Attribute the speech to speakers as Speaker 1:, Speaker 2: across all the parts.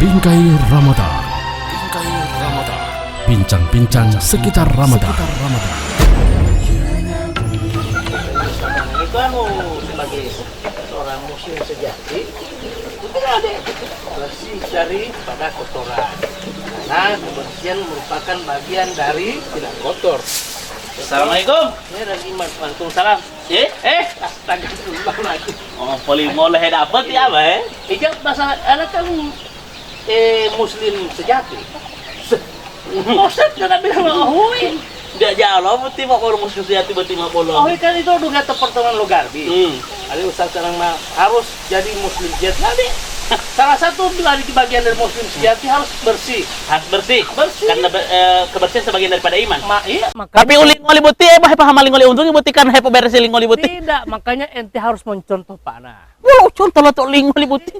Speaker 1: Bingkai Ramadan. Bingkai Ramadan. Bincang-bincang sekitar Ramadan.
Speaker 2: Itu anu sebagai seorang muslim sejati itu ada bersih dari pada kotoran. Karena kebersihan merupakan bagian dari tidak kotor.
Speaker 3: Assalamualaikum.
Speaker 2: Ini dari iman. Waalaikumsalam. Astagfirullahaladzim.
Speaker 3: Oh, boleh dapat ya, Bay?
Speaker 2: Ijab masalah anak kan muslim sejati. Ustaz jangan bilang hui.
Speaker 3: Tidak jauh, berarti mau orang muslim sejati berarti mau bolong.
Speaker 2: Oh, kan itu udah kata pertemuan lo Garbi. Ada Ustaz sekarang harus jadi muslim sejati. Nanti salah satu dari bagian dari muslim sejati harus bersih.
Speaker 3: Harus bersih.
Speaker 2: Bersih.
Speaker 3: Karena kebersihan sebagian daripada iman.
Speaker 2: Iya, makanya
Speaker 3: Tapi uling buti, bah paham uling untungnya buti kan hepo beres uling buti.
Speaker 2: tidak, makanya ente harus mencontoh panah.
Speaker 3: Walau contoh lah tuh uling buti.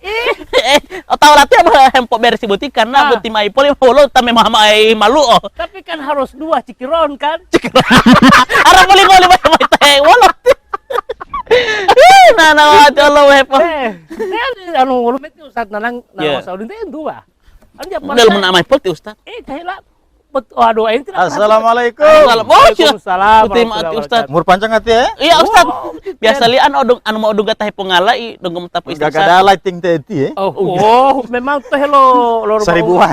Speaker 3: Tahu latih apa hepo beres buti karena buti mai poli walau tame mai malu oh.
Speaker 2: Tapi kan harus dua cikiron kan?
Speaker 3: Arah uling mai teh walau. Nah, Allah hepo.
Speaker 2: Anu rumit Ustaz Nanang nama Saudi itu dua.
Speaker 3: Udah menamai pol Ustaz.
Speaker 2: Kayak waduh, ente
Speaker 4: Assalamualaikum.
Speaker 2: Waalaikumsalam.
Speaker 3: Terima kasih Ustaz.
Speaker 4: Umur panjang hati ya?
Speaker 3: Iya Ustaz. Biasa lian anu mau odong gata hepo ngalai dong tapi
Speaker 4: Gak ada lighting teti ya?
Speaker 2: Oh, memang teh lo
Speaker 4: Seribuan.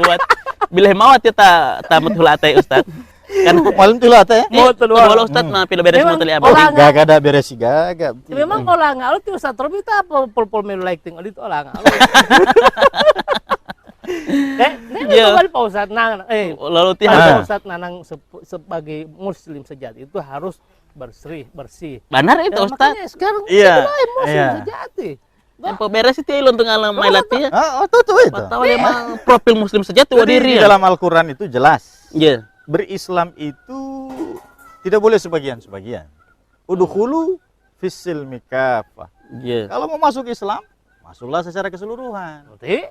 Speaker 3: buat bila mau ya ta metul atai Ustaz. Kan
Speaker 4: Malam tuh lah teh.
Speaker 3: mau walau Ustaz mah pila beres mau teli abah.
Speaker 4: Gak ada beres sih gak.
Speaker 2: Memang olah ngalu tuh Ustaz Robi ta pol melu lighting itu olah ngalu.
Speaker 3: Iya.
Speaker 2: Kembali Pak Ustaz Nanang.
Speaker 3: Lalu
Speaker 2: Pak
Speaker 3: tiada.
Speaker 2: Ustaz Nanang sebagai muslim sejati itu harus bersih.
Speaker 3: Benar itu Ustaz.
Speaker 2: Makanya sekarang
Speaker 4: Iya,
Speaker 2: muslim
Speaker 4: iya.
Speaker 2: sejati.
Speaker 3: Tempo beres itu ilon tengah mai latih.
Speaker 4: Oh tuh itu.
Speaker 3: Tahu dia mah profil muslim sejati
Speaker 4: Jadi
Speaker 3: wadiri.
Speaker 4: di dalam Al-Quran itu jelas.
Speaker 3: Iya.
Speaker 4: Berislam itu tidak boleh sebagian-sebagian. Udkhulu fissil mikafah.
Speaker 3: Iya.
Speaker 4: Kalau mau masuk Islam, masuklah secara keseluruhan.
Speaker 2: Berarti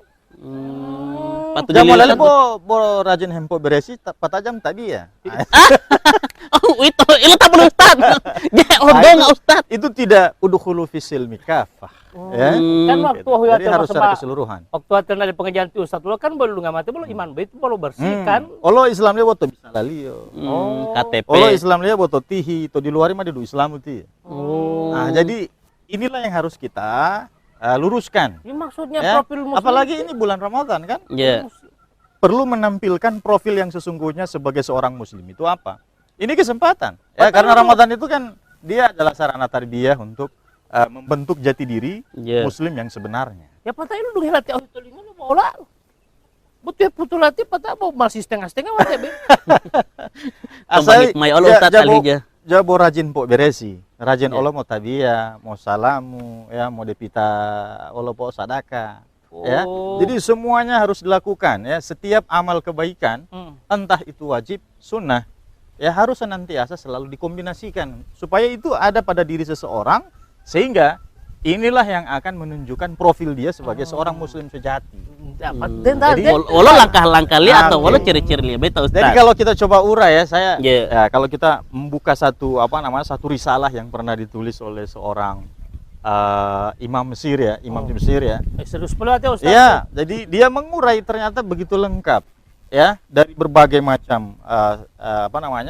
Speaker 3: Patu
Speaker 4: Jangan
Speaker 3: jadi
Speaker 4: boleh bo rajin hempo beresi patajam tadi ya.
Speaker 3: Oh, itu tak boleh Ustaz. Ya, enggak Ustaz.
Speaker 4: Itu tidak udkhulu fissil mikafah. Ya.
Speaker 2: kan waktu
Speaker 4: Jadi harus secara keseluruhan.
Speaker 2: waktu hati dari pengajian ti Ustaz lo kan belum nggak mati belum iman baik belum bersih kan.
Speaker 4: Olo Islam dia boto bisa lali yo.
Speaker 3: KTP.
Speaker 4: Olo Islam dia boto tihi to di luar mah di Islam ti. Nah, jadi inilah yang harus kita luruskan.
Speaker 2: Ini maksudnya
Speaker 4: Ya.
Speaker 2: profil muslim.
Speaker 4: Apalagi ini bulan Ramadan kan?
Speaker 3: Iya.
Speaker 4: Perlu menampilkan profil yang sesungguhnya sebagai seorang muslim itu apa? Ini kesempatan. Ya, karena Ramadan itu kan dia adalah sarana tarbiyah untuk membentuk jati diri
Speaker 3: Iya.
Speaker 4: muslim yang sebenarnya.
Speaker 2: Ya patah itu dong latih oh itu lima lo bola. Betul putul latih patah mau masih setengah-setengah mati be.
Speaker 3: Kembali mai Allah Ustaz alija.
Speaker 4: Jabo rajin po beresi, rajin
Speaker 3: Ya.
Speaker 4: Allah mau tabia, mau salamu, ya mau depita Allah po sadaka, ya. Jadi semuanya harus dilakukan ya. Setiap amal kebaikan, entah itu wajib, sunnah, ya harus senantiasa selalu dikombinasikan supaya itu ada pada diri seseorang sehingga inilah yang akan menunjukkan profil dia sebagai seorang muslim sejati.
Speaker 3: Jadi walau langkah-langkah lihat atau walau ciri-ciri lihat betul Ustaz.
Speaker 4: Jadi kalau kita coba urai ya,
Speaker 3: Iya.
Speaker 4: ya kalau kita membuka satu satu risalah yang pernah ditulis oleh seorang imam Mesir ya, imam di Mesir ya.
Speaker 2: Serius pula latih Ustaz.
Speaker 4: Iya, jadi dia mengurai ternyata begitu lengkap ya dari berbagai macam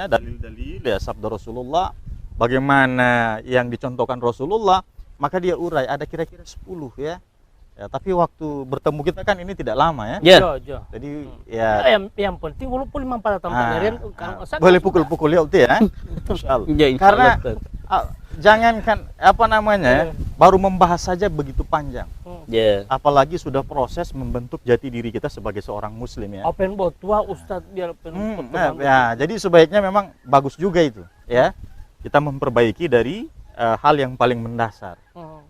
Speaker 4: dalil-dalil ya sabda Rasulullah, bagaimana yang dicontohkan Rasulullah, maka dia urai ada kira-kira 10 ya. Ya, tapi waktu bertemu kita kan ini tidak lama ya.
Speaker 3: Iya.
Speaker 2: Jo.
Speaker 4: Jadi ya
Speaker 2: Yang penting walaupun 54 tahun kalian
Speaker 4: boleh pukul-pukul ya ya. Insyaallah.
Speaker 3: Iya, insya
Speaker 4: Karena
Speaker 3: Allah, Ustaz.
Speaker 4: jangankan baru membahas saja begitu panjang.
Speaker 3: Iya.
Speaker 4: Apalagi sudah proses membentuk jati diri kita sebagai seorang muslim ya.
Speaker 2: Open bot tua Ustaz biar
Speaker 4: Ya, jadi sebaiknya memang bagus juga itu ya. Kita memperbaiki dari hal yang paling mendasar.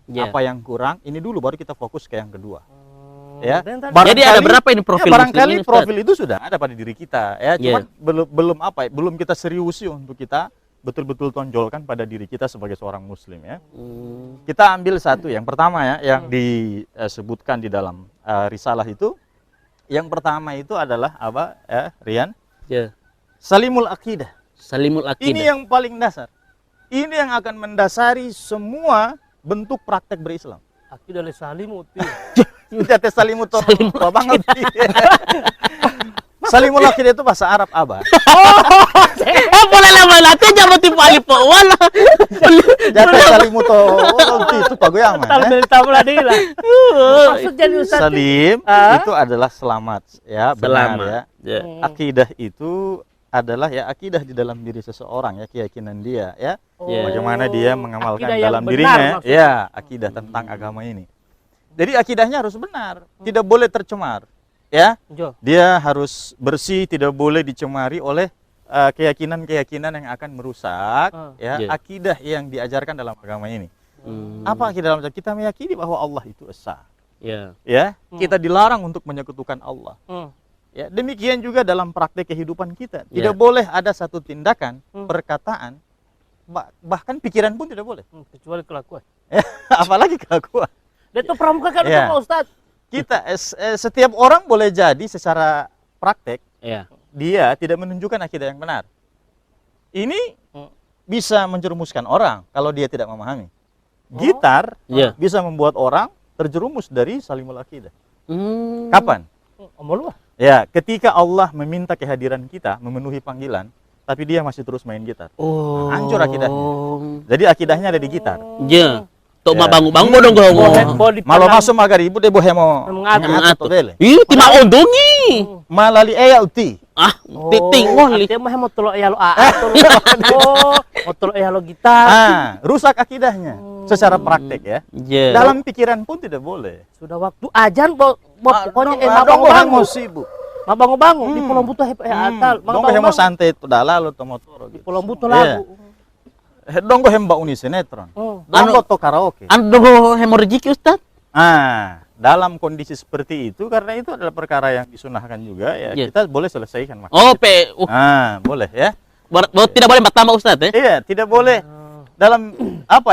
Speaker 3: Iya.
Speaker 4: Apa yang kurang, ini dulu baru kita fokus ke yang kedua. Ya.
Speaker 3: Jadi ada berapa ini profil
Speaker 4: ya, barangkali
Speaker 3: muslim ini, Ustaz?
Speaker 4: profil itu sudah ada pada diri kita ya. Cuman belum kita seriusi untuk kita betul-betul tonjolkan pada diri kita sebagai seorang muslim ya. Kita ambil satu yang pertama ya yang disebutkan di dalam risalah itu. Yang pertama itu adalah apa ya, Rian?
Speaker 3: Iya.
Speaker 4: Salimul akidah.
Speaker 3: Salimul akidah.
Speaker 4: Ini yang paling dasar. Ini yang akan mendasari semua bentuk praktek berislam.
Speaker 2: Akidah le salimu ti.
Speaker 4: Sudah tes salimut tua banget. Salimul akidah itu bahasa Arab, Abah.
Speaker 3: Boleh lama nanti jangan tipu alipo wala.
Speaker 4: Jatuh salimut itu pagoyaman.
Speaker 2: Tabla lah. Maksud jadi Ustaz.
Speaker 4: Salim itu adalah selamat, ya, benar ya. Akidah itu adalah ya akidah di dalam diri seseorang, ya, keyakinan dia, ya. Bagaimana dia mengamalkan
Speaker 2: Akidah yang
Speaker 4: dalam
Speaker 2: benar
Speaker 4: dirinya,
Speaker 2: maksudnya.
Speaker 4: ya, akidah tentang agama ini. Jadi akidahnya harus benar, tidak boleh tercemar, ya.
Speaker 2: Jo.
Speaker 4: Dia harus bersih, tidak boleh dicemari oleh keyakinan-keyakinan yang akan merusak ya akidah yang diajarkan dalam agama ini. Apa akidah dalam agama? Kita meyakini bahwa Allah itu esa. Ya, kita dilarang untuk menyekutukan Allah. Ya, demikian juga dalam praktek kehidupan kita. Tidak boleh ada satu tindakan, perkataan, bahkan pikiran pun tidak boleh.
Speaker 2: Kecuali kelakuan.
Speaker 4: Apalagi kelakuan.
Speaker 2: Dia tuh pramuka kan
Speaker 4: Ya.
Speaker 2: Pak Ustaz.
Speaker 4: Kita setiap orang boleh jadi secara praktek dia tidak menunjukkan akidah yang benar. Ini bisa menjerumuskan orang kalau dia tidak memahami. Gitar bisa membuat orang terjerumus dari salimul akidah. Kapan?
Speaker 2: Omol lu.
Speaker 4: Ya, ketika Allah meminta kehadiran kita memenuhi panggilan, tapi dia masih terus main gitar. Hancur akidahnya. Jadi akidahnya ada di gitar.
Speaker 3: Tok bangun bodong gua.
Speaker 4: Malo masuk magaribu deh bohemo.
Speaker 3: Mengatur.
Speaker 4: Bele.
Speaker 3: Ih, tima ondongi.
Speaker 4: Malali uti.
Speaker 3: Titing ngoli.
Speaker 2: Dia mah mau tolok ya lo mau tolok ya lo gitar.
Speaker 4: Rusak akidahnya secara praktek, ya. Dalam pikiran pun tidak boleh.
Speaker 2: Sudah waktu ajan pokoknya
Speaker 4: bangun sibuk.
Speaker 2: Bangun di Pulau Butuh atal.
Speaker 4: Dong hemo santai itu lalu to motor
Speaker 2: Di
Speaker 4: gitu.
Speaker 2: Pulau Butuh lagu.
Speaker 4: Dong hemba uni sinetron. Dong to karaoke.
Speaker 3: Ando hemorragik Ustaz.
Speaker 4: Dalam kondisi seperti itu, karena itu adalah perkara yang disunahkan juga, ya, kita boleh selesaikan. Boleh, ya.
Speaker 3: Tidak boleh bertambah Ustaz, ya?
Speaker 4: Iya, tidak boleh. Dalam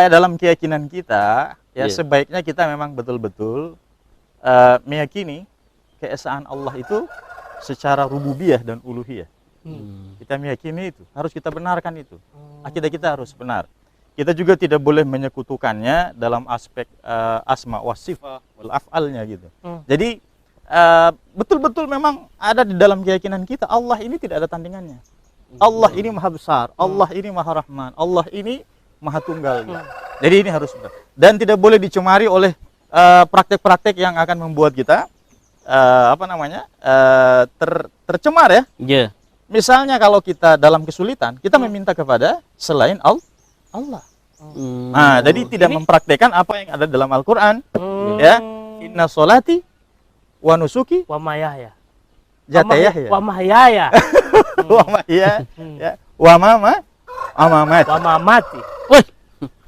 Speaker 4: dalam keyakinan kita, ya, sebaiknya kita memang betul-betul meyakini keesaan Allah itu secara rububiyah dan uluhiyah. Kita meyakini itu, harus kita benarkan itu. Akidah kita harus benar. Kita juga tidak boleh menyekutukannya dalam aspek asma wa sifat wal af'alnya gitu. Jadi betul-betul memang ada di dalam keyakinan kita, Allah ini tidak ada tandingannya. Allah ini maha besar, Allah ini maha rahman, Allah ini maha tunggal gitu. Jadi ini harus benar. Dan tidak boleh dicemari oleh praktek-praktek yang akan membuat kita tercemar, ya. Misalnya kalau kita dalam kesulitan, kita meminta kepada selain Allah. Jadi tidak mempraktekkan apa yang ada dalam Al-Quran. Ya, inna sholati wa nusuki
Speaker 2: wa mayahya.
Speaker 4: Jatayah ya.
Speaker 2: Wa mahyaya.
Speaker 4: Wa mahya, ya. Wa mamati.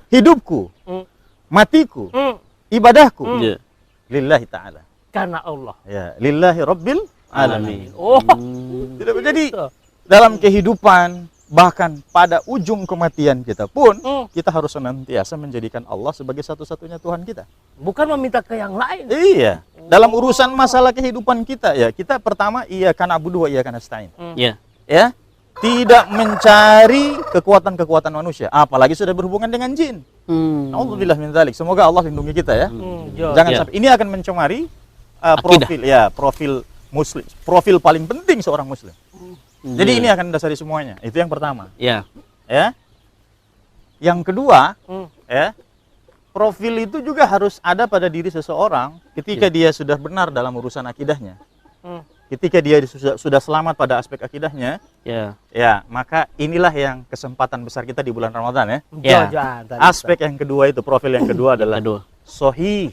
Speaker 4: Hidupku, matiku, ibadahku lillahi ta'ala.
Speaker 2: Karena Allah.
Speaker 4: Ya, lillahi rabbil alamin.
Speaker 2: Tidak
Speaker 4: jadi dalam kehidupan, bahkan pada ujung kematian kita pun, kita harus senantiasa menjadikan Allah sebagai satu-satunya Tuhan kita.
Speaker 2: Bukan meminta ke yang lain.
Speaker 4: Iya. Dalam urusan masalah kehidupan kita, ya, kita pertama iyyaka na'budu wa iyyaka nasta'in. Ya. Tidak mencari kekuatan-kekuatan manusia, apalagi sudah berhubungan dengan jin. Alhamdulillah min dzalik. Semoga Allah lindungi kita, ya. Jangan sampai ini akan mencemari profil muslim, profil paling penting seorang muslim. Jadi ini akan mendasari semuanya. Itu yang pertama. Ya. Yang kedua, ya, profil itu juga harus ada pada diri seseorang ketika dia sudah benar dalam urusan akidahnya. Ketika dia sudah selamat pada aspek akidahnya, ya, maka inilah yang kesempatan besar kita di bulan Ramadan, ya. Aspek yang kedua itu, profil yang kedua adalah sohih.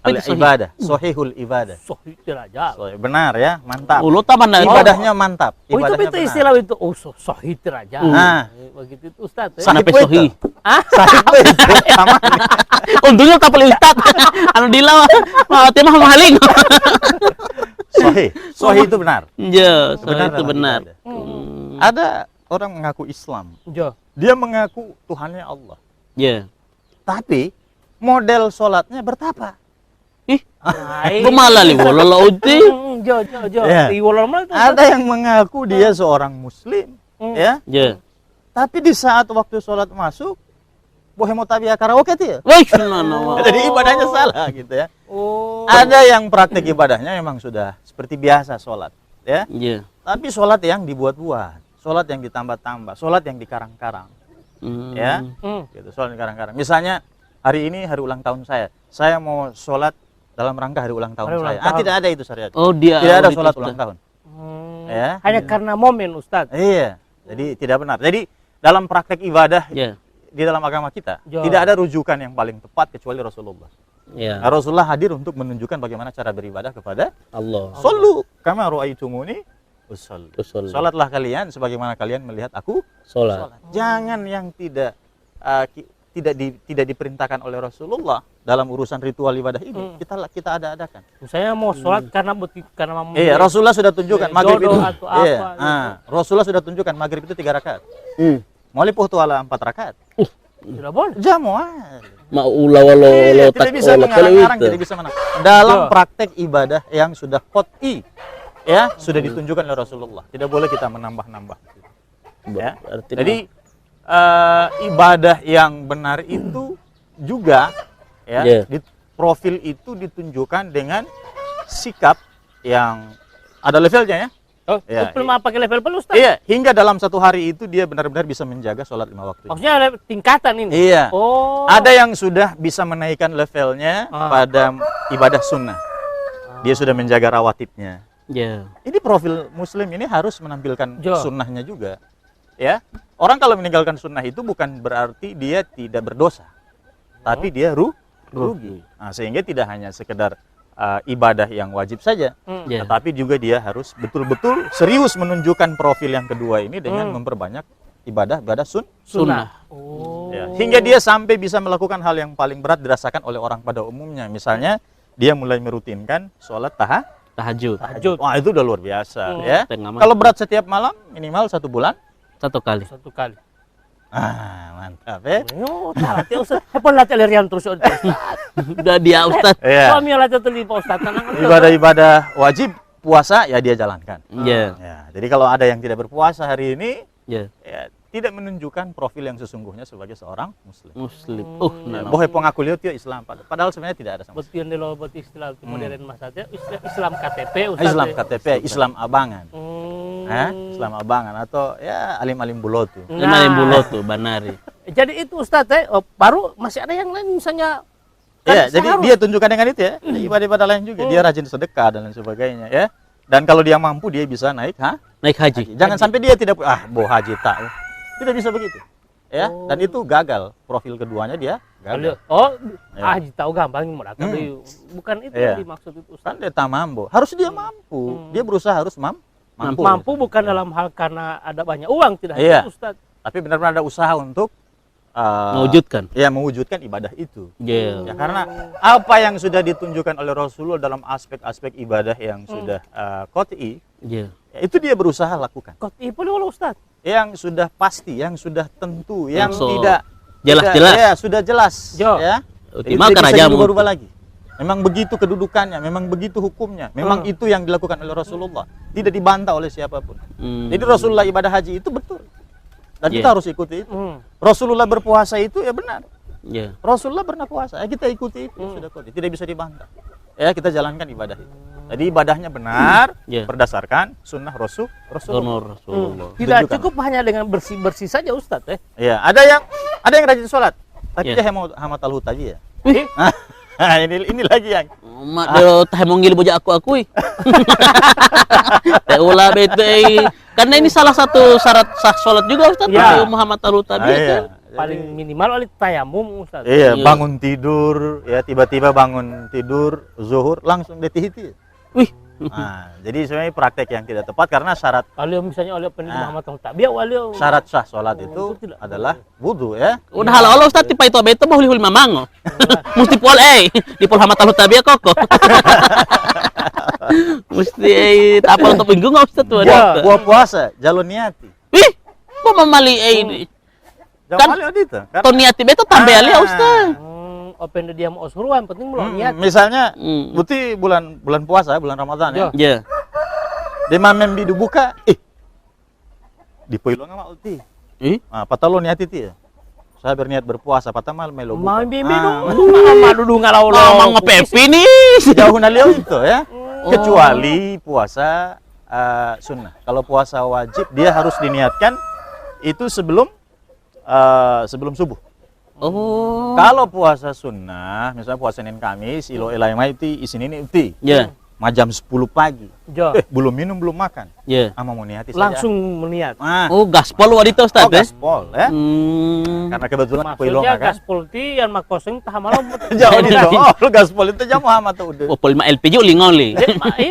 Speaker 4: Ibadah, sohihul ibadah.
Speaker 2: Sohih derajat.
Speaker 4: Benar, ya, mantap.
Speaker 2: Ibadahnya
Speaker 4: mantap.
Speaker 2: Ibadahnya itu istilah itu. Sohih derajat. Begitu itu Ustaz.
Speaker 3: Sampai sohih.
Speaker 4: Sama.
Speaker 3: Untungnya tak boleh Ustaz. Anu dila tema maling.
Speaker 4: Sohih itu benar.
Speaker 3: Iya, sohih itu benar.
Speaker 4: Ada orang mengaku Islam. Dia mengaku Tuhannya Allah. Tapi model sholatnya bertapa.
Speaker 3: Bemala li wala uti.
Speaker 4: Ada yang mengaku dia seorang muslim, ya. Tapi di saat waktu sholat masuk, bohe mau tabia karaoke tuh ya.
Speaker 3: Wih, no.
Speaker 4: Jadi ibadahnya salah gitu ya.
Speaker 2: Oh.
Speaker 4: Ada yang praktek ibadahnya memang sudah seperti biasa sholat, ya.
Speaker 3: Iya.
Speaker 4: Tapi sholat yang dibuat-buat, sholat yang ditambah-tambah, sholat yang dikarang-karang, ya. Gitu, sholat yang dikarang-karang. Misalnya hari ini hari ulang tahun saya mau sholat dalam rangka hari ulang tahun
Speaker 2: Hari ulang
Speaker 4: saya.
Speaker 2: tahun.
Speaker 4: Tidak ada itu syariat.
Speaker 3: Oh, dia
Speaker 4: Tidak ada
Speaker 3: audit
Speaker 4: sholat
Speaker 3: Ustaz.
Speaker 4: ulang tahun. Ya.
Speaker 2: Hanya karena momen Ustaz.
Speaker 4: Iya. Jadi tidak benar. Jadi dalam praktek ibadah
Speaker 3: Iya.
Speaker 4: di dalam agama kita
Speaker 2: Ya.
Speaker 4: tidak ada rujukan yang paling tepat kecuali Rasulullah.
Speaker 3: Iya.
Speaker 4: Nah, Rasulullah hadir untuk menunjukkan bagaimana cara beribadah kepada
Speaker 3: Allah.
Speaker 4: Sallu kama ra'aitumuni usalli.
Speaker 3: Usolli.
Speaker 4: Salatlah kalian sebagaimana kalian melihat aku
Speaker 3: Sholat.
Speaker 4: salat. Jangan yang tidak diperintahkan oleh Rasulullah dalam urusan ritual ibadah ini kita ada-adakan.
Speaker 2: Saya mau sholat karena mau
Speaker 4: Iya, Rasulullah sudah tunjukkan maghrib itu.
Speaker 2: jodoh atau apa
Speaker 4: Iya.
Speaker 2: gitu.
Speaker 4: Rasulullah sudah tunjukkan maghrib itu 3 rakaat. Maulipuh tu ala 4 rakaat.
Speaker 2: Tidak boleh.
Speaker 4: Jamuan.
Speaker 3: Mau ula walau
Speaker 4: Iya,
Speaker 3: tak
Speaker 4: tidak bisa mengarang-arang, tidak bisa menang. Dalam praktek ibadah yang sudah qat'i, ya, sudah ditunjukkan oleh Rasulullah. Tidak boleh kita menambah-nambah. Ya. Jadi ibadah yang benar itu juga, ya, di profil itu ditunjukkan dengan sikap yang ada levelnya, ya.
Speaker 2: Oh,
Speaker 4: Ya,
Speaker 2: belum pakai level perlu Ustaz.
Speaker 4: Iya, hingga dalam satu hari itu dia benar-benar bisa menjaga sholat 5 waktu.
Speaker 2: Maksudnya ada tingkatan ini.
Speaker 4: Iya.
Speaker 2: Oh.
Speaker 4: Ada yang sudah bisa menaikkan levelnya pada ibadah sunnah. Dia sudah menjaga rawatibnya.
Speaker 3: Iya.
Speaker 4: Ini profil muslim ini harus menampilkan
Speaker 2: Jo.
Speaker 4: sunnahnya juga. Ya. Orang kalau meninggalkan sunnah itu bukan berarti dia tidak berdosa. Tapi dia rugi. Nah, sehingga tidak hanya sekedar ibadah yang wajib saja.
Speaker 3: Iya.
Speaker 4: Tetapi juga dia harus betul-betul serius menunjukkan profil yang kedua ini dengan memperbanyak ibadah
Speaker 3: Sunnah.
Speaker 2: Oh.
Speaker 4: ya, hingga dia sampai bisa melakukan hal yang paling berat dirasakan oleh orang pada umumnya. Misalnya dia mulai merutinkan sholat
Speaker 3: Tahajud.
Speaker 2: Tahajud.
Speaker 4: wah itu udah luar biasa ya.
Speaker 3: Tengah malam.
Speaker 4: Kalau berat setiap malam minimal 1 bulan.
Speaker 3: 1 kali.
Speaker 2: 1 kali.
Speaker 4: Mantap ya.
Speaker 2: Oh, tak latih Ustaz. Hepon latih lerian terus Ustaz.
Speaker 3: Udah dia Ustaz.
Speaker 4: Ya.
Speaker 2: Suami latih tuh Pak Ustaz. Tenang.
Speaker 4: Ibadah-ibadah wajib puasa ya dia jalankan.
Speaker 3: Iya.
Speaker 4: Ya, jadi kalau ada yang tidak berpuasa hari ini
Speaker 3: Iya.
Speaker 4: ya, tidak menunjukkan profil yang sesungguhnya sebagai seorang muslim.
Speaker 3: Muslim.
Speaker 4: Ya, bohe pengaku lihat dia Islam padahal sebenarnya tidak ada sama sekali.
Speaker 2: Betul dulu buat istilah modern masanya Islam KTP Ustaz.
Speaker 4: Islam KTP, Islam abangan.
Speaker 2: Hmm.
Speaker 4: Islam abangan atau ya alim-alim bulotu.
Speaker 3: Lima yang bulo tuh Banari.
Speaker 2: Jadi itu Ustaz baru masih ada yang lain misalnya.
Speaker 4: Ya,
Speaker 2: Kan
Speaker 4: jadi
Speaker 2: seharus-
Speaker 4: dia tunjukkan dengan itu ya. Ibadah-ibadah lain juga. Dia rajin sedekah dan lain sebagainya ya. Dan kalau dia mampu dia bisa naik
Speaker 3: Naik haji.
Speaker 4: Jangan sampai dia tidak boh haji tak. Tidak bisa begitu. Ya, dan itu gagal. Profil keduanya dia gagal.
Speaker 2: Oh,
Speaker 4: Ya.
Speaker 2: haji tahu gampang mereka bukan itu
Speaker 4: Iya.
Speaker 2: yang dimaksud itu Ustaz.
Speaker 4: Kan dia tak mampu. Harus dia mampu. Dia berusaha harus mampu.
Speaker 2: Mampu bukan dalam hal karena ada banyak uang tidak
Speaker 4: Iya.
Speaker 2: itu Ustaz.
Speaker 4: Tapi benar-benar ada usaha untuk
Speaker 3: Mewujudkan.
Speaker 4: ya mewujudkan ibadah itu.
Speaker 3: Iya.
Speaker 4: Ya, karena apa yang sudah ditunjukkan oleh Rasulullah dalam aspek-aspek ibadah yang sudah qat'i,
Speaker 3: Iya.
Speaker 4: ya, itu dia berusaha lakukan.
Speaker 2: Kok itu dulu Ustaz.
Speaker 4: Yang sudah pasti, yang sudah tentu, yang
Speaker 3: so
Speaker 4: tidak
Speaker 3: jelas-jelas.
Speaker 4: ya, sudah jelas.
Speaker 2: Jo.
Speaker 4: Ya.
Speaker 3: Optimal
Speaker 4: Tidak
Speaker 3: kan
Speaker 4: bisa
Speaker 3: aja
Speaker 4: dirubah-rubah lagi. Memang begitu kedudukannya, memang begitu hukumnya, memang itu yang dilakukan oleh Rasulullah, tidak dibantah oleh siapapun. Jadi Rasulullah ibadah haji itu betul, dan kita harus ikuti itu. Rasulullah berpuasa itu ya benar.
Speaker 3: Iya.
Speaker 4: Rasulullah pernah puasa, ya kita ikuti itu, sudah kok, tidak bisa dibantah. Ya kita jalankan ibadah itu. Jadi ibadahnya benar berdasarkan sunnah Rasulullah.
Speaker 3: Rasulullah.
Speaker 2: Tidak
Speaker 4: Tunjukkan.
Speaker 2: cukup hanya dengan bersih-bersih saja Ustaz
Speaker 4: Ya, ada yang rajin sholat, tapi dia hamatal hutaji ya. Nah, ini lagi yang
Speaker 3: Mak dia teh monggil boja aku. Teh ulah bete. Karena ini salah satu syarat sah salat juga Ustaz.
Speaker 2: Ya.
Speaker 3: Muhammad Al-Hutabi kan.
Speaker 2: Paling minimal oleh tayamum Ustaz.
Speaker 4: Iya, bangun tidur, ya tiba-tiba bangun tidur zuhur langsung ditihiti.
Speaker 3: Wih.
Speaker 4: Nah, jadi sebenarnya praktek yang tidak tepat karena syarat
Speaker 2: Alio misalnya oleh pendidik Muhammad Al-Hutabi alio.
Speaker 4: syarat sah sholat itu
Speaker 2: tidak
Speaker 4: adalah wudu ya.
Speaker 3: Udah halal Ustaz tipa itu bete mau huli mamango. Mesti pol di pol Muhammad Al-Hutabi kok. Mesti apa untuk minggu enggak Ustaz tuh ada.
Speaker 4: Buah puasa jalur niati.
Speaker 3: Wih, kok mamali ini.
Speaker 4: Jangan kan, itu.
Speaker 3: To niati bete tambah ali Ustaz.
Speaker 2: Open dia mau suruhan penting belum niat.
Speaker 4: Misalnya buti bulan puasa, bulan Ramadan ya.
Speaker 3: Iya.
Speaker 4: Di mamem bidu buka, di poilo ngama uti.
Speaker 3: Ih,
Speaker 4: Patalo niati ti ya. saya berniat berpuasa, patamal melo buka.
Speaker 2: Mau bimbing
Speaker 4: Ah,
Speaker 2: mama duduk ngalau
Speaker 3: Ngomong ngepepi nih.
Speaker 4: jauh nalio itu ya. Kecuali puasa sunnah. Kalau puasa wajib dia harus diniatkan itu sebelum subuh.
Speaker 3: Oh.
Speaker 4: Kalau puasa sunnah, misalnya puasa Senin Kamis, ilo elai maiti, isin ini uti.
Speaker 3: Ya.
Speaker 4: Jam 10 pagi.
Speaker 2: Jo.
Speaker 4: Belum minum, belum makan.
Speaker 3: Ya.
Speaker 4: Ama mau niati saja.
Speaker 2: Langsung meniat.
Speaker 4: Ah,
Speaker 3: Oh, gaspol wadita Ustaz ya?
Speaker 4: gaspol ya. Karena kebetulan aku ilonga
Speaker 2: Maksudnya
Speaker 4: kan.
Speaker 2: gaspol ti yang mak kosong tah malam.
Speaker 4: Jauh di situ. Oh, lu gaspol itu jam Muhammad tuh udah.
Speaker 3: Oh, 5 LPG lingoli.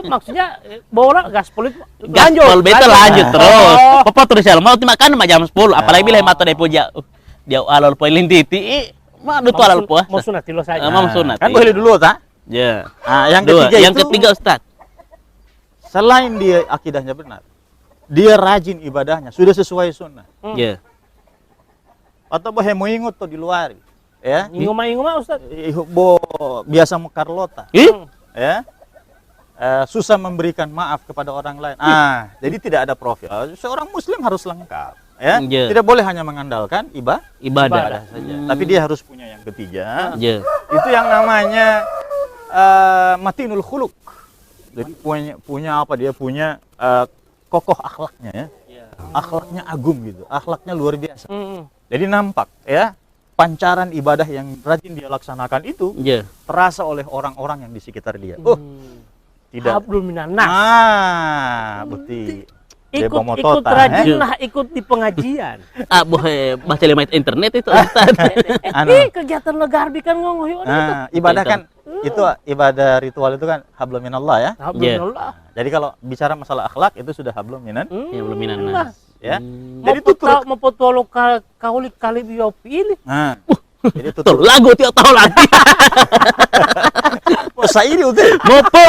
Speaker 2: Maksudnya bola gaspol itu
Speaker 3: Gaspol beta lanjut terus.
Speaker 2: Oh.
Speaker 3: Papa terus mau makan jam 10, apalagi bila mato dai puja. Dia alol poin lintiti. Mah itu alol puasa.
Speaker 2: Mau sunat lo saja.
Speaker 3: Mau sunat.
Speaker 4: Kan boleh dulu tak?
Speaker 3: Ya.
Speaker 4: Ah, yang
Speaker 3: Dua.
Speaker 4: ketiga
Speaker 3: Yang
Speaker 4: itu
Speaker 3: ketiga Ustaz.
Speaker 4: selain dia akidahnya benar, dia rajin ibadahnya, sudah sesuai sunnah.
Speaker 3: Ya.
Speaker 4: Atau bohe mau ingut tuh di luar, ya.
Speaker 2: Inguma Ustaz.
Speaker 4: Bo biasa mekarlota, ya. Susah memberikan maaf kepada orang lain. Jadi tidak ada profil. Seorang muslim harus lengkap, ya.
Speaker 3: Iya.
Speaker 4: Tidak boleh hanya mengandalkan
Speaker 3: Ibadah.
Speaker 4: ibadah saja. Tapi dia harus punya yang ketiga.
Speaker 3: Ya.
Speaker 4: Itu yang namanya matinul khuluq. Jadi punya apa dia punya kokoh akhlaknya ya. Akhlaknya agung gitu. Akhlaknya luar biasa. Jadi nampak ya pancaran ibadah yang rajin dia laksanakan itu
Speaker 3: Ya.
Speaker 4: terasa oleh orang-orang yang di sekitar dia. Oh, tidak.
Speaker 2: Hablum minan nas.
Speaker 4: Bukti.
Speaker 2: Ikut rajin lah, ikut di pengajian.
Speaker 3: Bohe baca lemait internet itu Ustaz.
Speaker 2: Kegiatan lo garbi kan ngomong
Speaker 4: Ibadah kan itu ibadah ritual itu kan hablum minallah ya.
Speaker 2: Alhamdulillah.
Speaker 4: Jadi kalau bicara masalah akhlak itu sudah hablum minan
Speaker 3: Ya belum minan.
Speaker 4: ya.
Speaker 2: Jadi
Speaker 4: Jadi tutur.
Speaker 2: mau potolo kali kali bio pilih.
Speaker 4: Nah, jadi
Speaker 3: Tuh
Speaker 4: tutur.
Speaker 3: lagu tiap tahun lagi.
Speaker 4: Oh, sairi udah.
Speaker 3: Mopo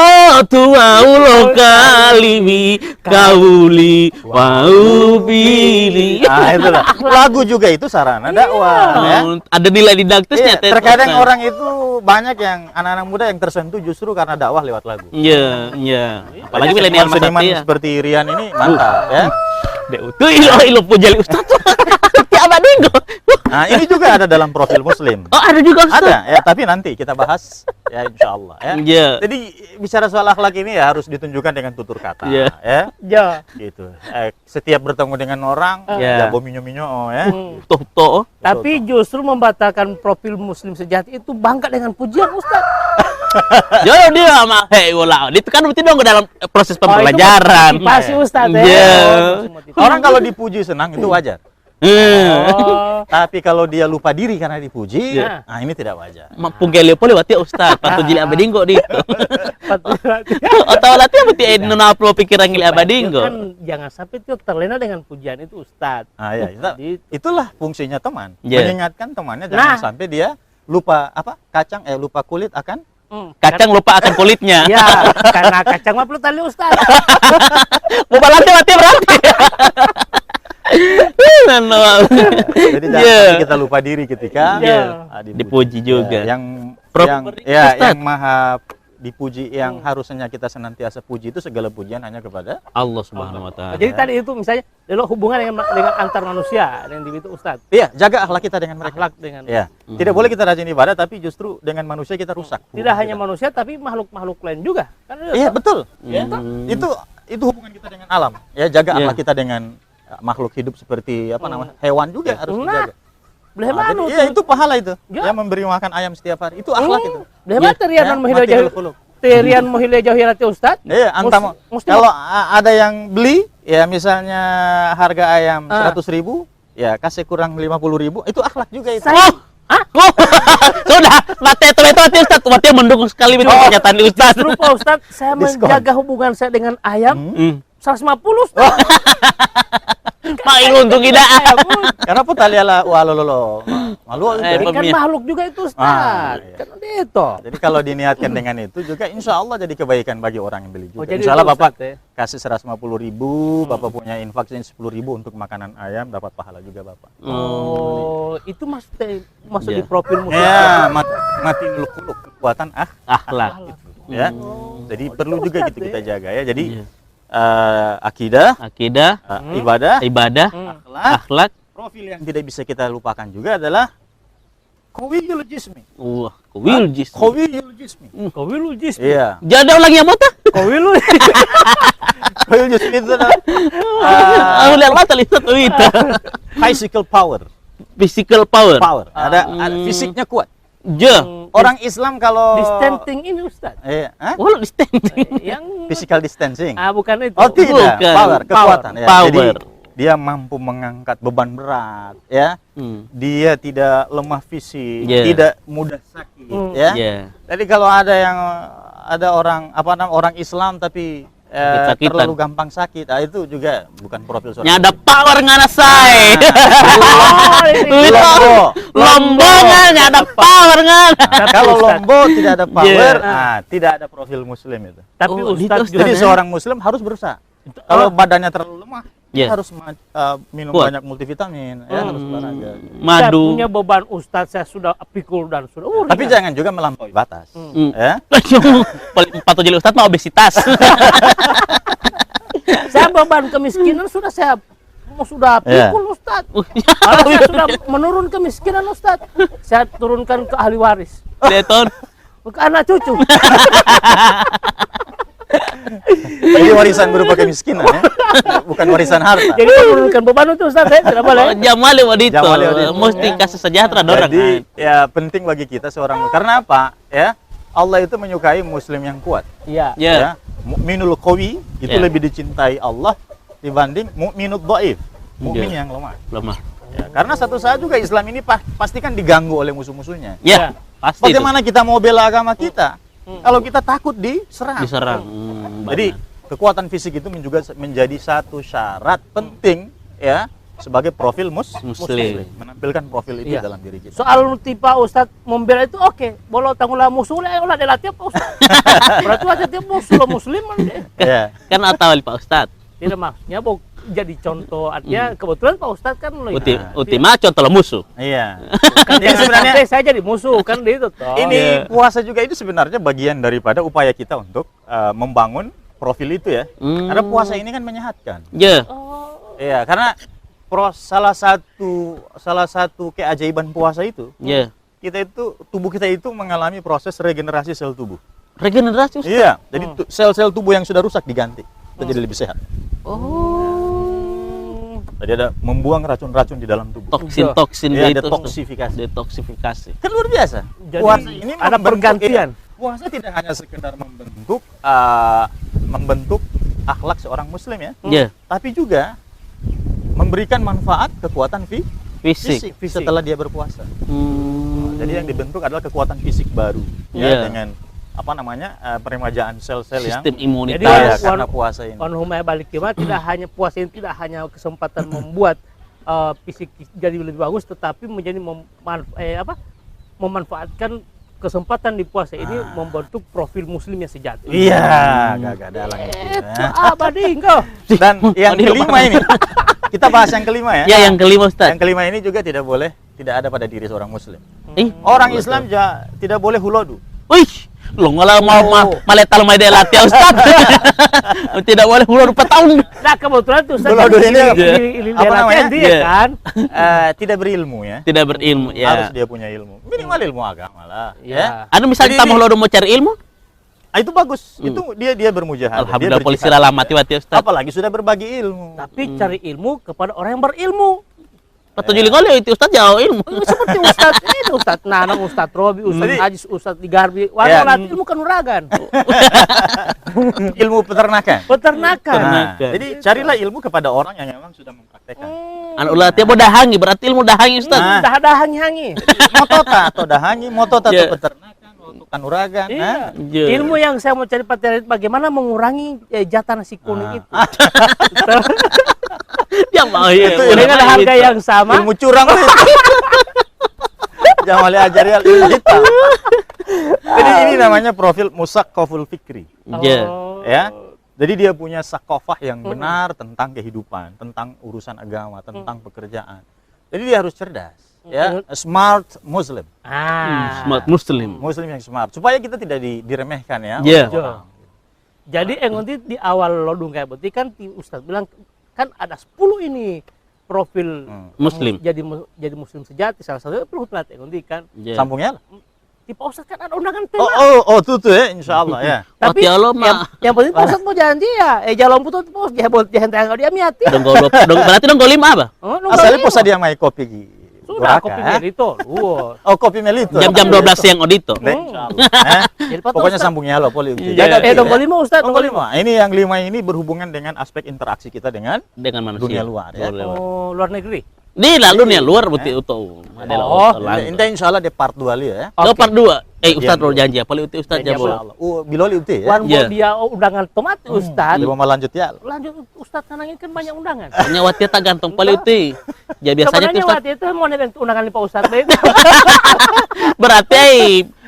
Speaker 3: tua ulo kaliwi kauli wau bili.
Speaker 4: Itu lah. Lagu juga itu sarana dakwah ya.
Speaker 3: Ada nilai didaktisnya.
Speaker 4: Iya, terkadang orang itu banyak yang anak-anak muda yang tersentuh justru karena dakwah lewat lagu.
Speaker 3: Iya, iya. Apalagi milenial masa
Speaker 4: seniman
Speaker 3: ya.
Speaker 4: seperti Rian ini mantap ya.
Speaker 3: Dek itu ilo pujali Ustaz. Tiap minggu.
Speaker 4: Nah, ini juga ada dalam profil muslim.
Speaker 3: Oh, ada juga Ustaz.
Speaker 4: Ada ya, tapi nanti kita bahas ya insyaallah ya.
Speaker 3: Iya.
Speaker 4: Jadi bicara soal akhlak ini ya harus ditunjukkan dengan tutur kata
Speaker 3: Iya.
Speaker 4: ya.
Speaker 2: Jo.
Speaker 4: Gitu. Setiap bertemu dengan orang
Speaker 3: Iya.
Speaker 4: ya minyo-minyo ya.
Speaker 3: Tuh.
Speaker 2: Tapi justru membatalkan profil muslim sejati itu bangga dengan pujian Ustaz.
Speaker 3: Yo dia mah wala. Itu kan berarti dong dalam proses pembelajaran.
Speaker 2: Pasti Ustaz ya.
Speaker 3: Iya.
Speaker 4: Orang kalau dipuji senang itu wajar.
Speaker 2: Oh.
Speaker 4: Tapi kalau dia lupa diri karena dipuji,
Speaker 2: Iya.
Speaker 4: nah ini tidak wajar.
Speaker 3: Punggel pole wati Ustaz, patu jili abadinggo di. Atau latih berarti nona upload pikiran gili abadinggo.
Speaker 2: Kan jangan sampai itu terlena dengan pujian itu Ustaz.
Speaker 4: Ah ya, itulah fungsinya teman.
Speaker 3: Iya.
Speaker 4: Mengingatkan temannya jangan sampai dia lupa lupa kulit akan
Speaker 3: Kacang lupa akan kulitnya.
Speaker 2: Ya, karena kacang mah perlu tali Ustaz.
Speaker 3: Mau balatnya mati berarti.
Speaker 4: Jadi jangan sampai kita lupa diri ketika
Speaker 3: Dipuji juga.
Speaker 4: Yang
Speaker 3: Ustaz.
Speaker 4: yang maha dipuji, yang harusnya kita senantiasa puji itu segala pujian hanya kepada
Speaker 3: Allah Subhanahu wa taala.
Speaker 2: Jadi tadi itu misalnya dulu hubungan dengan antar manusia yang itu Ustaz.
Speaker 4: iya, jaga akhlak kita dengan mereka.
Speaker 2: Akhlak dengan
Speaker 4: Ya, tidak boleh kita rajin ibadah tapi justru dengan manusia kita rusak.
Speaker 2: tidak hanya manusia tapi makhluk-makhluk lain juga. Kan
Speaker 4: Iya, betul.
Speaker 2: Ya,
Speaker 4: Itu hubungan kita dengan alam. Ya, jaga
Speaker 3: Iya.
Speaker 4: akhlak kita dengan makhluk hidup seperti hewan juga harus dijaga.
Speaker 2: boleh manu.
Speaker 4: Iya, itu pahala itu.
Speaker 2: Ya.
Speaker 4: Ya, memberi makan ayam setiap hari. Itu akhlak itu.
Speaker 2: Boleh terian mohile jauh. Terian mohile jauh hirati Ustaz.
Speaker 4: Iya, antam kalau ada yang beli ya misalnya harga ayam 100.000, ya kasih kurang 50.000, itu akhlak juga itu.
Speaker 3: Sudah, mati itu Ustaz, mati mendukung sekali itu pernyataan Ustaz.
Speaker 2: Justru Pak Ustaz, saya menjaga hubungan saya dengan ayam 150 Ustaz.
Speaker 3: Main untung tidak.
Speaker 4: Karena apa tali ala walolo. Malu itu.
Speaker 2: Kan makhluk juga itu Ustaz.
Speaker 4: Iya.
Speaker 2: Kan itu.
Speaker 4: Jadi kalau diniatkan dengan itu juga insya Allah jadi kebaikan bagi orang yang beli juga.
Speaker 2: jadi
Speaker 4: Insya Allah
Speaker 2: itu,
Speaker 4: Bapak
Speaker 2: Ustaz, ya.
Speaker 4: kasih 150.000, Bapak punya infak 10.000 untuk makanan ayam, dapat pahala juga Bapak.
Speaker 2: Oh, itu masuk
Speaker 3: Iya.
Speaker 2: di profil muslim.
Speaker 4: Ya, mati dulu kekuatan
Speaker 3: Akhlak.
Speaker 4: ya. Jadi perlu juga
Speaker 2: Ustaz,
Speaker 4: gitu kita
Speaker 2: ya.
Speaker 4: jaga ya. Jadi
Speaker 3: Iya.
Speaker 4: akidah,
Speaker 3: Akidah,
Speaker 4: ibadah,
Speaker 3: ibadah,
Speaker 4: akhlak,
Speaker 3: akhlak,
Speaker 4: profil yang tidak bisa kita lupakan juga adalah Kowiyuljismi.
Speaker 3: Wah, Kowiyuljismi.
Speaker 4: Kowiyuljismi.
Speaker 2: Kowilujis.
Speaker 4: Iya.
Speaker 3: Jadi lagi yang mata?
Speaker 2: Kowilu.
Speaker 4: Kowiyuljismi itu adalah
Speaker 3: Aku lihat mata lihat itu.
Speaker 4: physical power.
Speaker 3: Physical power.
Speaker 4: Ada fisiknya kuat.
Speaker 3: Je.
Speaker 4: Orang Islam kalau
Speaker 2: Distancing ini Ustaz.
Speaker 3: Oh, distancing.
Speaker 2: Yang
Speaker 4: physical distancing.
Speaker 2: bukan itu.
Speaker 4: Oh tidak,
Speaker 3: Bukan.
Speaker 4: power, kekuatan. Ya.
Speaker 3: Power.
Speaker 4: Jadi dia mampu mengangkat beban berat, ya. Dia tidak lemah fisik,
Speaker 3: Yeah.
Speaker 4: tidak mudah sakit, ya.
Speaker 3: Yeah.
Speaker 4: Jadi kalau ada orang Islam tapi
Speaker 3: Sakit-sakitan.
Speaker 4: terlalu gampang sakit, itu juga bukan profil seorang.
Speaker 3: Nya ada power ngana say.
Speaker 4: Lombo.
Speaker 3: Lombongan ada power ngana.
Speaker 4: Nah, kalau Lombo tidak ada power,
Speaker 3: Yeah.
Speaker 4: tidak ada profil Muslim itu.
Speaker 2: Tapi
Speaker 3: Oh,
Speaker 2: Ustaz
Speaker 3: itu
Speaker 4: Jadi
Speaker 3: ya.
Speaker 4: seorang Muslim harus berusaha. Kalau badannya terlalu lemah,
Speaker 3: Yeah.
Speaker 4: harus minum
Speaker 3: Kuat.
Speaker 4: banyak multivitamin, ya, harus olahraga.
Speaker 2: saya
Speaker 3: Madu.
Speaker 2: punya beban Ustaz, saya sudah pikul dan sudah.
Speaker 4: Tapi jangan juga melampaui batas, ya.
Speaker 3: Paling patut jadi ustadz mah obesitas.
Speaker 2: Saya beban kemiskinan sudah sudah
Speaker 4: Ya.
Speaker 2: pikul Ustaz. Malah saya sudah menurun kemiskinan Ustaz. Saya turunkan ke ahli waris,
Speaker 3: Deton.
Speaker 2: ke anak cucu.
Speaker 4: Jadi warisan berupa kemiskinan, ya. Bukan warisan harta.
Speaker 2: Jadi menurunkan beban itu Ustaz, saya tidak boleh.
Speaker 3: Jamali wadito.
Speaker 4: Jamali wadito.
Speaker 3: Mesti kasih sejahtera dorang.
Speaker 4: Jadi ya penting bagi kita seorang, karena apa? Ya, Allah itu menyukai Muslim yang kuat.
Speaker 2: Iya.
Speaker 3: Ya.
Speaker 4: Ya, mukminul qawi itu
Speaker 3: Ya.
Speaker 4: lebih dicintai Allah dibanding mukminut dhaif, mukmin yang lemah.
Speaker 3: Lemah.
Speaker 4: Ya, karena satu saat juga Islam ini pasti kan diganggu oleh musuh-musuhnya.
Speaker 3: Ya, pasti itu.
Speaker 4: Bagaimana kita mau bela agama kita kalau kita takut diserang?
Speaker 3: Diserang.
Speaker 4: Jadi kekuatan fisik itu juga menjadi satu syarat penting, ya, sebagai profil
Speaker 3: Muslim.
Speaker 4: menampilkan profil itu
Speaker 2: Iya.
Speaker 4: dalam diri kita.
Speaker 2: Soal tipe Ustaz membela itu oke. Bolo tanggulah musuh lah dilatih Pak Ustaz. Berarti aja tiap musuh Muslim kan dia.
Speaker 4: Ya.
Speaker 3: Kan atau Pak Ustad.
Speaker 2: Tidak maksudnya mau jadi contoh, artinya kebetulan Pak Ustadz kan lo
Speaker 3: Ultima contoh musuh.
Speaker 4: Iya.
Speaker 2: kan
Speaker 4: Jadi sebenarnya
Speaker 2: saya jadi musuh kan itu toh.
Speaker 4: ini puasa juga itu sebenarnya bagian daripada upaya kita untuk membangun profil itu, ya. Karena puasa ini kan menyehatkan.
Speaker 3: Ya.
Speaker 4: Iya, karena salah satu keajaiban puasa itu,
Speaker 3: Ya.
Speaker 4: tubuh kita itu mengalami proses regenerasi sel tubuh.
Speaker 3: Regenerasi Ustaz.
Speaker 4: Iya, jadi sel-sel tubuh yang sudah rusak diganti, jadi lebih sehat.
Speaker 3: Oh.
Speaker 4: Jadi ada membuang racun-racun di dalam tubuh.
Speaker 3: Toksin-toksin
Speaker 4: Iya,
Speaker 3: itu.
Speaker 4: detoksifikasi.
Speaker 3: Detoksifikasi.
Speaker 4: Kan luar biasa.
Speaker 2: Jadi
Speaker 4: Puasa ini
Speaker 2: ada pergantian.
Speaker 4: Puasa tidak hanya sekedar membentuk akhlak seorang muslim, ya,
Speaker 3: Ya.
Speaker 4: tapi juga memberikan manfaat kekuatan
Speaker 3: Fisik.
Speaker 4: setelah dia berpuasa. Jadi yang dibentuk adalah kekuatan fisik baru,
Speaker 3: Iya.
Speaker 4: ya, dengan peremajaan sel-sel yang
Speaker 3: Sistem imunitas.
Speaker 2: Jadi,
Speaker 4: ya, karena puasa ini.
Speaker 2: Humaya balik tidak hanya puasa ini tidak hanya kesempatan membuat fisik jadi lebih bagus, tetapi menjadi memanfaatkan kesempatan di puasa ini membentuk profil muslim yang sejati.
Speaker 4: Iya, gak dalang itu.
Speaker 2: Itu abadi engkau.
Speaker 4: Dan yang kelima ini, kita bahas yang kelima, ya.
Speaker 3: Ya, yang kelima Ustaz.
Speaker 4: Yang kelima ini juga tidak ada pada diri seorang muslim.
Speaker 3: Orang
Speaker 4: Orang Islam tidak boleh hulodu.
Speaker 3: Wih, lo ngalah mau maletal mai de latih Ustaz. Tidak boleh ulur 4 tahun.
Speaker 2: Nah kebetulan tuh Ustaz
Speaker 4: Hulodu ini
Speaker 2: apa namanya dia
Speaker 3: Iya.
Speaker 2: kan.
Speaker 4: Tidak berilmu, ya.
Speaker 3: Tidak berilmu
Speaker 4: Harus
Speaker 3: ya.
Speaker 4: dia punya ilmu. Minimal ilmu agama lah,
Speaker 2: Iya.
Speaker 4: ya.
Speaker 3: Anu misalnya
Speaker 4: Jadi
Speaker 3: kita mau mau cari ilmu,
Speaker 4: Itu bagus. Itu dia bermujahadah.
Speaker 3: alhamdulillah
Speaker 4: dia
Speaker 3: polisi
Speaker 4: berjihad.
Speaker 3: lah mati wati Ustaz.
Speaker 4: Apalagi sudah berbagi ilmu.
Speaker 2: Tapi cari ilmu kepada orang yang berilmu.
Speaker 3: Patut juli kali itu Ustaz jauh ilmu.
Speaker 2: Seperti Ustadz ini, Ustadz Nanang, Ustadz Robi, Ustadz Ajis, Ustadz Digarbi. Walau ilmu kanuragan.
Speaker 4: Ilmu peternakan.
Speaker 2: Peternakan.
Speaker 4: Nah, jadi carilah ilmu kepada orang yang memang sudah mempraktekkan.
Speaker 3: Anu ulah tiap dahangi berarti ilmu dahangi Ustaz.
Speaker 4: Nah.
Speaker 2: Dah hangi-hangi.
Speaker 4: Motota atau dahangi, motota
Speaker 3: Ya.
Speaker 4: atau peternakan, atau kanuragan.
Speaker 2: Iya.
Speaker 3: Ya.
Speaker 2: Ilmu yang saya mau cari materi bagaimana mengurangi jatah nasi kuning itu.
Speaker 3: Yang mau ya.
Speaker 2: Dengan harga yang sama.
Speaker 4: Ilmu curang itu. Jangan boleh ajari ilmu hitam. Jadi ini namanya profil musaqqaful fikri.
Speaker 3: Ya.
Speaker 4: Ya. Jadi dia punya sakofah yang benar tentang kehidupan, tentang urusan agama, tentang pekerjaan. Jadi dia harus cerdas, ya, a smart Muslim,
Speaker 3: Smart Muslim.
Speaker 4: Muslim yang smart, supaya kita tidak diremehkan, ya.
Speaker 3: Iya.
Speaker 4: oleh orang.
Speaker 2: Jadi nanti di awal lodung kayak berarti kan Ustadz bilang kan ada 10 ini profil
Speaker 3: Muslim.
Speaker 2: jadi muslim sejati, salah satunya perlu pelatih kan.
Speaker 3: Ya.
Speaker 4: Sambungnya lah.
Speaker 2: Di Pak Ustadz kan ada undangan
Speaker 4: Oh,
Speaker 2: tema.
Speaker 4: oh, tuh ya, insya Allah ya.
Speaker 2: Tapi
Speaker 3: Wati Allah mah.
Speaker 2: yang penting Pak Ustadz mau janji ya. Jalan putus pos jangan tanggal dia miati.
Speaker 3: Berarti dong golim apa?
Speaker 4: Asalnya posa dia mai kopi
Speaker 2: sudah
Speaker 4: Goraka,
Speaker 2: kopi merito.
Speaker 4: Oh, kopi melito.
Speaker 3: Jam-jam 12 siang odito.
Speaker 2: Jadi Pak
Speaker 4: Pokoknya
Speaker 2: Ustadz,
Speaker 4: sambungnya lo, boleh.
Speaker 3: Iya.
Speaker 2: dong lima Ustadz,
Speaker 4: Dong lima. Ini yang 5 ini berhubungan dengan aspek interaksi kita dengan
Speaker 3: Dengan manusia.
Speaker 4: dunia luar ya.
Speaker 2: Oh, luar negeri.
Speaker 3: Ini lalu nih luar betul itu.
Speaker 4: Ini insya Allah di part 2 ya.
Speaker 3: Lo part 2. Ustaz lo janji apa? Uti Ustaz
Speaker 2: Janji
Speaker 3: jabo.
Speaker 2: apa?
Speaker 4: Biloli uti ya.
Speaker 2: Wan
Speaker 3: Iya.
Speaker 2: dia undangan tomat Ustadz.
Speaker 4: Dia mau lanjut ya.
Speaker 2: Lanjut Ustadz kanangin kan banyak undangan.
Speaker 3: Nyawat dia tak gantung pali uti. Ya biasanya tuh
Speaker 2: Sebenarnya
Speaker 3: Ustaz
Speaker 2: waktu itu mau nebeng undangan di Pak Ustadz.
Speaker 3: berarti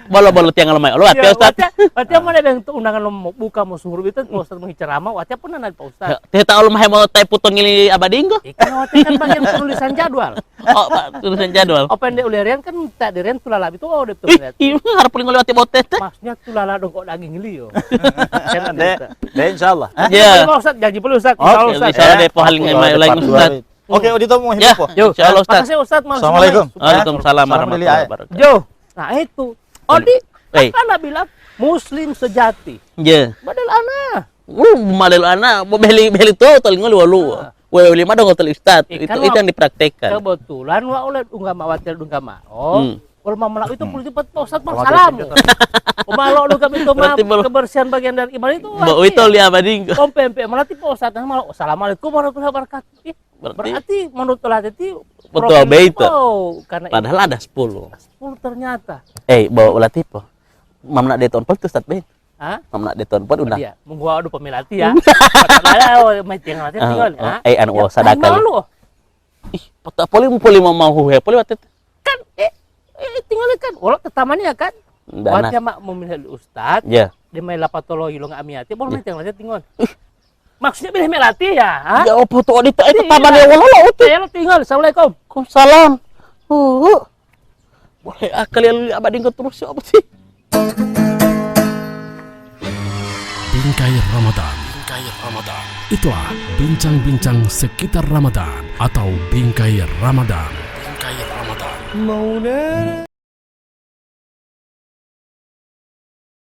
Speaker 3: bolo-bolo tiang lemai. Lo hati Ustaz.
Speaker 2: Berarti mau nebeng undangan lo mau buka mau suhur itu Pak Ustadz mau ceramah. Waktu pun nanti Pak Ustadz.
Speaker 3: Teh tahu lo mau teh putong ngili abadinggo.
Speaker 2: Ikan waktu kan bagian penulisan jadwal.
Speaker 3: Oh, Pak, tulisan jadwal.
Speaker 2: Open de ulerian kan tak dirian tulala itu oh betul.
Speaker 3: Ih, harap paling ngeliwati botes teh.
Speaker 2: Maksudnya tulala dong kok daging liyo.
Speaker 4: Deh insya Allah.
Speaker 3: Ya.
Speaker 2: Pak Ustadz janji perlu Ustadz.
Speaker 4: Oke,
Speaker 2: Ustadz.
Speaker 3: Insya Allah deh paling ngai lain Ustaz.
Speaker 4: Oke, Udito mau
Speaker 3: Ya,
Speaker 4: hidup.
Speaker 2: Yo,
Speaker 3: insya Allah Ustaz.
Speaker 2: makasih Ustadz.
Speaker 4: Assalamualaikum.
Speaker 3: Waalaikumsalam warahmatullahi wabarakatuh.
Speaker 2: Jo, nah itu. Odi,
Speaker 3: Eh.
Speaker 2: kan anak bilang Muslim sejati.
Speaker 3: Ya.
Speaker 2: Badal anak.
Speaker 3: Malel ana mau beli tuh teling ngoli walu. Wewe lima dong hotel Ustaz. Itu yang dipraktekkan.
Speaker 2: Kebetulan wa oleh unggama watil unggama. Oh. Kalau mamalak itu perlu cepat Pak Ustadz salamu. Malah lu kami itu mah kebersihan bagian dari iman itu.
Speaker 3: Mbak itu lihat abading.
Speaker 2: Kompempe malah Pak Ustadz malah assalamualaikum warahmatullahi wabarakatuh. Berarti menurut telah itu
Speaker 3: betul begitu.
Speaker 2: Karena
Speaker 3: Padahal ada 10
Speaker 2: ternyata.
Speaker 3: bawa ulah tipe. Mamna de ton pol tu Ustaz Ben.
Speaker 2: Hah?
Speaker 3: Mamna de ton pol udah.
Speaker 2: Iya, munggu adu pemelati ya. Padahal mai tinggal nanti tinggal.
Speaker 3: Anu sadakal.
Speaker 2: Malu.
Speaker 3: Ih, pota poli mau he poli watet.
Speaker 2: Kan tinggal kan. Walau tetamanya kan.
Speaker 3: Dana.
Speaker 2: Waktu mak memilih Ustaz.
Speaker 3: Ya.
Speaker 2: Dia mai lapatologi lo nggak amiati. Boleh mai tinggal nanti tinggal. Maksudnya pilih melati ya? Hah?
Speaker 3: Ya opo to itu tabane wala uti.
Speaker 2: Saya tinggal. Assalamualaikum.
Speaker 3: Waalaikumsalam. Boleh akal ya abading terus apa sih?
Speaker 1: Bingkai Ramadan. Itulah bincang-bincang sekitar Ramadan atau Bingkai Ramadan.